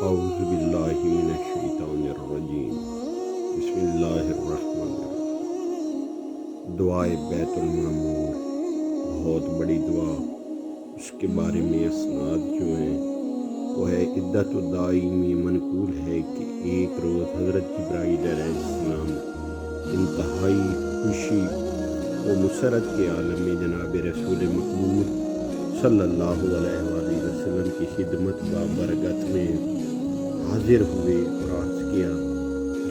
اعوذ باللہ من الشیطان الرجیم بسم اللہ الرحمن الرحیم۔ دعائے بیت المعمور بہت بڑی دعا، اس کے بارے میں اسناد جو ہیں وہ ہے عدت الدائی میں منقول ہے کہ ایک روز حضرت جبرائیل علیہ السلام انتہائی خوشی و مسرت کے عالم میں جناب رسول مقبول صلی اللہ علیہ وآلہ وسلم کی خدمت بابرکت میں حاضر ہوئے اور عرض کیا،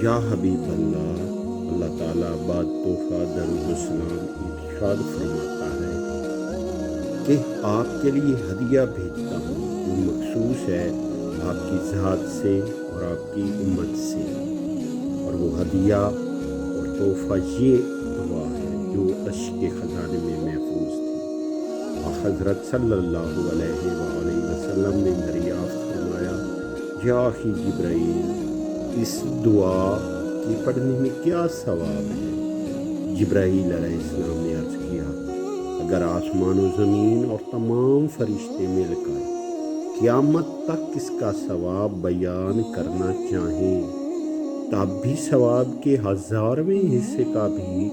یا حبیب اللہ، اللہ تعالیٰ بعد تحفہ درود السلام ارشاد فرماتا ہے کہ آپ کے لیے ہدیہ بھیجتا ہوں جو مخصوص ہے آپ کی ذات سے اور آپ کی امت سے، اور وہ ہدیہ اور تحفہ یہ دعا ہے جو عرش کے خزانے میں محفوظ تھی۔ اور حضرت صلی اللہ علیہ وآلہ وسلم نے دریافت فرمایا، یا اخی جبرائیل، اس دعا کی پڑھنے میں کیا ثواب ہے؟ جبرائیل علیہ السلام نے عرض کیا، اگر آسمان و زمین اور تمام فرشتے مل کر قیامت تک اس کا ثواب بیان کرنا چاہیں تب بھی ثواب کے 1000ویں حصے کا بھی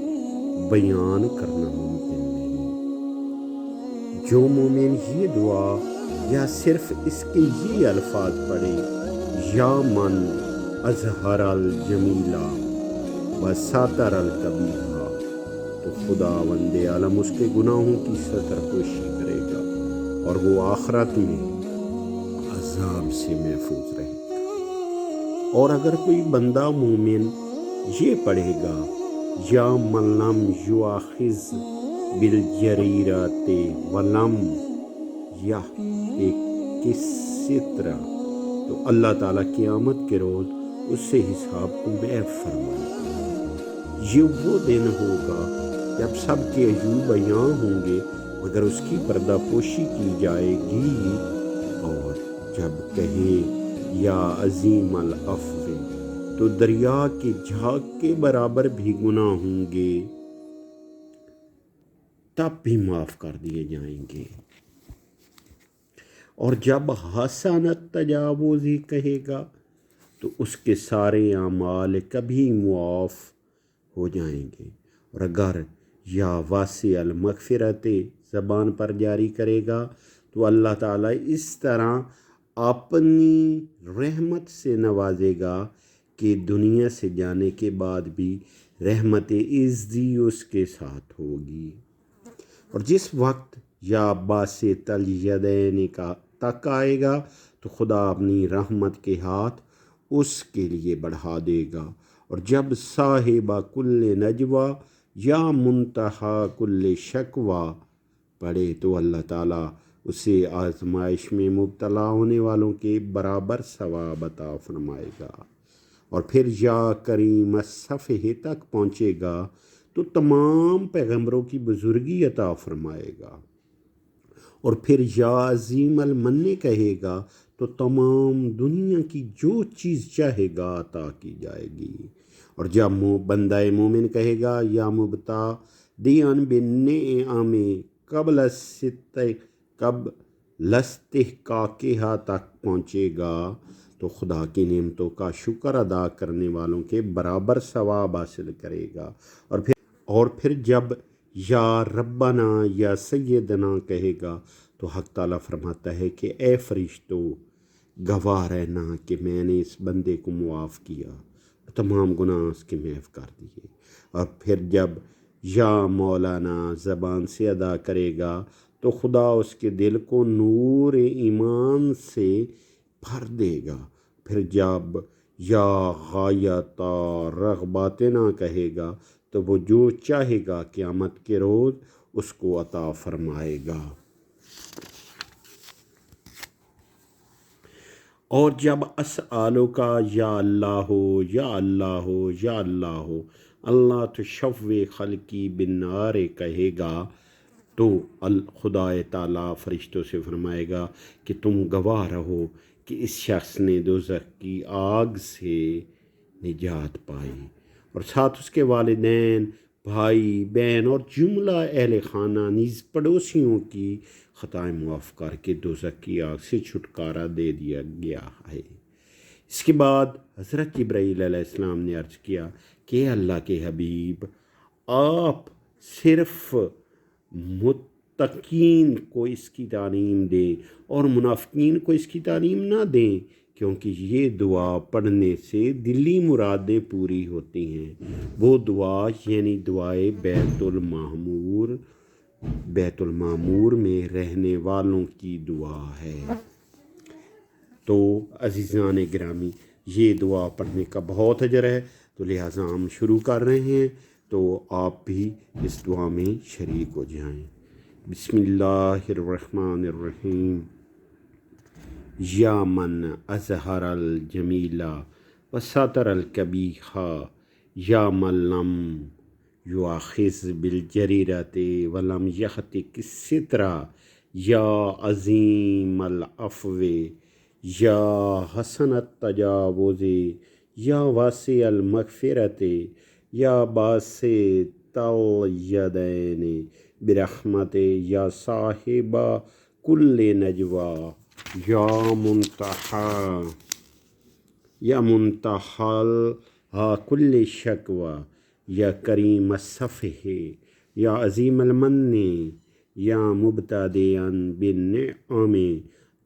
بیان کرنا ممکن نہیں۔ جو مومن یہ دعا یا صرف اس کے یہ الفاظ پڑھے، یا من اظہر الجمیلہ و ساتر القبیحہ، تو خداوند عالم اس کے گناہوں کی ستر پوشی کرے گا اور وہ آخرت میں عذاب سے محفوظ رہے گا۔ اور اگر کوئی بندہ مومن یہ پڑھے گا، یا من لم یؤاخذ بالجریرۃ ولم یحتک الستر، تو اللہ تعالیٰ قیامت کے روز اس سے حساب کو معاف فرمائے گا۔ یہ وہ دن ہوگا جب سب کے عیوب بیاں ہوں گے مگر اس کی پردہ پوشی کی جائے گی، اور جب کہے یا عظیم العفو، تو دریا کے جھاگ کے برابر بھی گناہ ہوں گے تب بھی معاف کر دیے جائیں گے۔ اور جب حسن التجاوز کہے گا تو اس کے سارے اعمال کبھی معاف ہو جائیں گے، اور اگر یا واسع المغفرت زبان پر جاری کرے گا تو اللہ تعالیٰ اس طرح اپنی رحمت سے نوازے گا کہ دنیا سے جانے کے بعد بھی رحمت عزتی اس کے ساتھ ہوگی۔ اور جس وقت یا باسط الیدین کا تک آئے گا تو خدا اپنی رحمت کے ہاتھ اس کے لیے بڑھا دے گا، اور جب صاحب کل نجوا یا منتہا کل شکوا پڑھے تو اللہ تعالیٰ اسے آزمائش میں مبتلا ہونے والوں کے برابر ثواب عطا فرمائے گا۔ اور پھر یا کریم الصفح تک پہنچے گا تو تمام پیغمبروں کی بزرگی عطا فرمائے گا، اور پھر یا عظیم المن کہے گا تو تمام دنیا کی جو چیز چاہے گا عطا کی جائے گی۔ اور جب بندہ مومن کہے گا یا مبتدئاً بالنعم قبل استحقاقہا تک پہنچے گا تو خدا کی نعمتوں کا شکر ادا کرنے والوں کے برابر ثواب حاصل کرے گا۔ اور پھر جب یا ربنا یا سیدنا کہے گا تو حق تعالیٰ فرماتا ہے کہ اے فرشتو، گواہ رہنا کہ میں نے اس بندے کو معاف کیا، تمام گناہ اس کے معاف کر دیے۔ اور پھر جب یا مولانا زبان سے ادا کرے گا تو خدا اس کے دل کو نور ایمان سے بھر دے گا۔ پھر جب یا غایت رغباتنا کہے گا تو وہ جو چاہے گا قیامت کے روز اس کو عطا فرمائے گا۔ اور جب اسالو کا یا اللہ ہو یا اللہ ہو یا اللہ ہو اللہ تشوی خلقی بالنار کہے گا تو خدا تعالیٰ فرشتوں سے فرمائے گا کہ تم گواہ رہو کہ اس شخص نے دوزخ کی آگ سے نجات پائی، اور ساتھ اس کے والدین، بھائی بہن اور جملہ اہل خانہ نیز پڑوسیوں کی خطائیں معاف کر کے دوزخ کی آگ سے چھٹکارا دے دیا گیا ہے۔ اس کے بعد حضرت جبرائیل علیہ السلام نے عرض کیا کہ اللہ کے حبیب آپ صرف متقین کو اس کی تعلیم دیں اور منافقین کو اس کی تعلیم نہ دیں، کیونکہ یہ دعا پڑھنے سے دلی مرادیں پوری ہوتی ہیں۔ وہ دعا یعنی دعائے بیت المعمور میں رہنے والوں کی دعا ہے۔ تو عزیزان گرامی، یہ دعا پڑھنے کا بہت اجر ہے، تو لہٰذا ہم شروع کر رہے ہیں، تو آپ بھی اس دعا میں شریک ہو جائیں۔ بسم اللہ الرحمن الرحیم۔ یا من اظہر الجمیل وستر القبیح یا من لم یؤاخذ بالجریرۃ ولم یہتک الستر یا عظیم العفو یا حسن التجاوز یا واسع المغفرت یا باسط الیدین برحمت یا صاحب کل نجوا یا منتہا کل شکوہ یا کریم الصفح یا عظیم المن یا مبتدئا بالنعم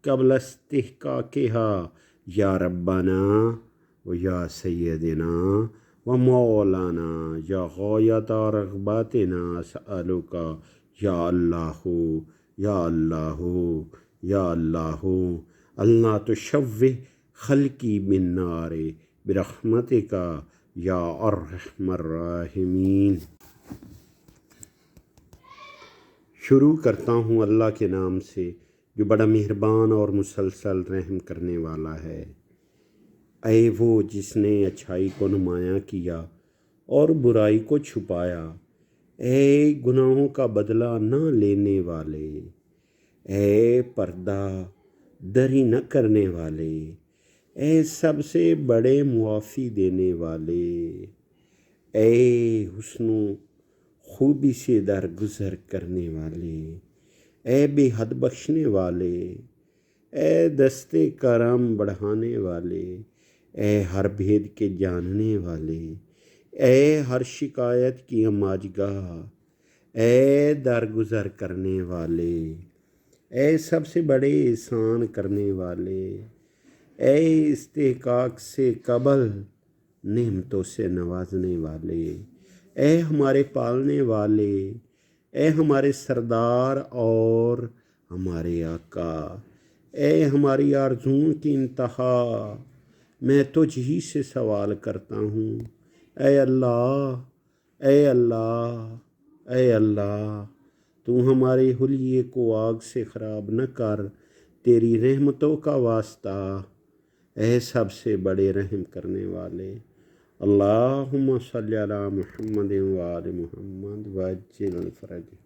قبل استحقاقها یا ربنا و یا سیدنا و مولانا یا غایت رغباتنا اسألک یا اللہ یا اللہ یا اللہ اللہ تشوہ خلقی بالنار برحمتک یا ارحم الراحمین۔ شروع کرتا ہوں اللہ کے نام سے جو بڑا مہربان اور مسلسل رحم کرنے والا ہے۔ اے وہ جس نے اچھائی کو نمایاں کیا اور برائی کو چھپایا، اے گناہوں کا بدلہ نہ لینے والے، اے پردہ دری نہ کرنے والے، اے سب سے بڑے معافی دینے والے، اے حسن و خوبی سے درگزر کرنے والے، اے بے حد بخشنے والے، اے دستے کرم بڑھانے والے، اے ہر بھید کے جاننے والے، اے ہر شکایت کی اماجگاہ، اے درگزر کرنے والے، اے سب سے بڑے احسان کرنے والے، اے استحقاق سے قبل نعمتوں سے نوازنے والے، اے ہمارے پالنے والے، اے ہمارے سردار اور ہمارے آقا، اے ہماری آرزوؤں کی انتہا، میں تجھ ہی سے سوال کرتا ہوں، اے اللہ، اے اللہ، اے اللہ، تو ہمارے حلیے کو آگ سے خراب نہ کر، تیری رحمتوں کا واسطہ، اے سب سے بڑے رحم کرنے والے۔ اللہم صلی علی محمد و آل محمد وعجل فرجہ۔